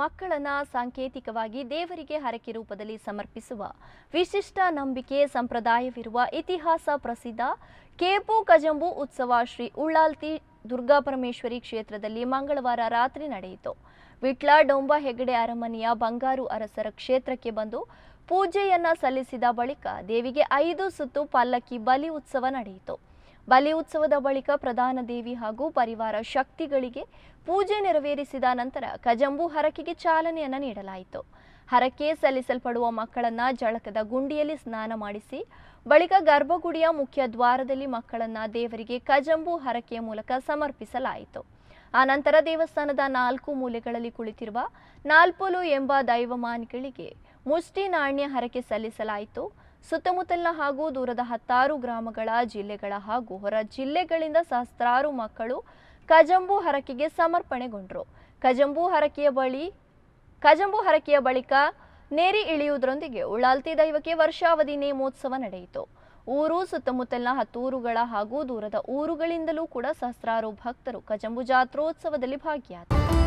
ಮಕ್ಕಳನ್ನ ಸಾಂಕೇತಿಕವಾಗಿ ದೇವರಿಗೆ ಹರಕೆ ರೂಪದಲ್ಲಿ ಸಮರ್ಪಿಸುವ ವಿಶಿಷ್ಟ ನಂಬಿಕೆ ಸಂಪ್ರದಾಯವಿರುವ ಇತಿಹಾಸ ಪ್ರಸಿದ್ಧ ಕೇಪು ಕಜಂಬು ಉತ್ಸವ ಶ್ರೀ ಉಳ್ಳಾಲ್ತಿ ದುರ್ಗಾಪರಮೇಶ್ವರಿ ಕ್ಷೇತ್ರದಲ್ಲಿ ಮಂಗಳವಾರ ರಾತ್ರಿ ನಡೆಯಿತು. ವಿಟ್ಲ ಡೊಂಬ ಹೆಗಡೆ ಅರಮನೆಯ ಬಂಗಾರು ಅರಸರ ಕ್ಷೇತ್ರಕ್ಕೆ ಬಂದು ಪೂಜೆಯನ್ನ ಸಲ್ಲಿಸಿದ ಬಳಿಕ ದೇವಿಗೆ 5 ಸುತ್ತು ಪಲ್ಲಕ್ಕಿ ಬಲಿ ಉತ್ಸವ ನಡೆಯಿತು. ಬಲಿ ಉತ್ಸವದ ಬಳಿಕ ಪ್ರಧಾನ ದೇವಿ ಹಾಗೂ ಪರಿವಾರ ಶಕ್ತಿಗಳಿಗೆ ಪೂಜೆ ನೆರವೇರಿಸಿದ ನಂತರ ಕಜಂಬು ಹರಕೆಗೆ ಚಾಲನೆಯನ್ನ ನೀಡಲಾಯಿತು. ಹರಕೆ ಸಲ್ಲಿಸಲ್ಪಡುವ ಮಕ್ಕಳನ್ನ ಜಳಕದ ಗುಂಡಿಯಲ್ಲಿ ಸ್ನಾನ ಮಾಡಿಸಿ ಬಳಿಕ ಗರ್ಭಗುಡಿಯ ಮುಖ್ಯ ದ್ವಾರದಲ್ಲಿ ಮಕ್ಕಳನ್ನ ದೇವರಿಗೆ ಕಜಂಬು ಹರಕೆಯ ಮೂಲಕ ಸಮರ್ಪಿಸಲಾಯಿತು. ಆನಂತರ ದೇವಸ್ಥಾನದ 4 ಮೂಲೆಗಳಲ್ಲಿ ಕುಳಿತಿರುವ ನಾಲ್ಪುಲು ಎಂಬ ದೈವಮಾನಿಗಳಿಗೆ ಮುಷ್ಟಿ ನಾಣ್ಯ ಹರಕೆ ಸಲ್ಲಿಸಲಾಯಿತು. ಸುತ್ತಮುತ್ತಲಿನ ಹಾಗೂ ದೂರದ 10 ಗ್ರಾಮಗಳ, ಜಿಲ್ಲೆಗಳ ಹಾಗೂ ಹೊರ ಜಿಲ್ಲೆಗಳಿಂದ ಸಹಸ್ರಾರು ಮಕ್ಕಳು ಕಜಂಬು ಹರಕೆಗೆ ಸಮರ್ಪಣೆಗೊಂಡರು. ಕಜಂಬು ಹರಕೆಯ ಬಳಿಕ ನೇರಿ ಇಳಿಯುವುದರೊಂದಿಗೆ ಉಳ್ಳಾಲ್ತಿ ದೈವಕ್ಕೆ ವರ್ಷಾವಧಿ ನೇಮೋತ್ಸವ ನಡೆಯಿತು. ಊರು ಸುತ್ತಮುತ್ತಲಿನ 10 ಊರುಗಳ ಹಾಗೂ ದೂರದ ಊರುಗಳಿಂದಲೂ ಕೂಡ ಸಹಸ್ರಾರು ಭಕ್ತರು ಕಜಂಬು ಜಾತ್ರೋತ್ಸವದಲ್ಲಿ ಭಾಗಿಯಾದರು.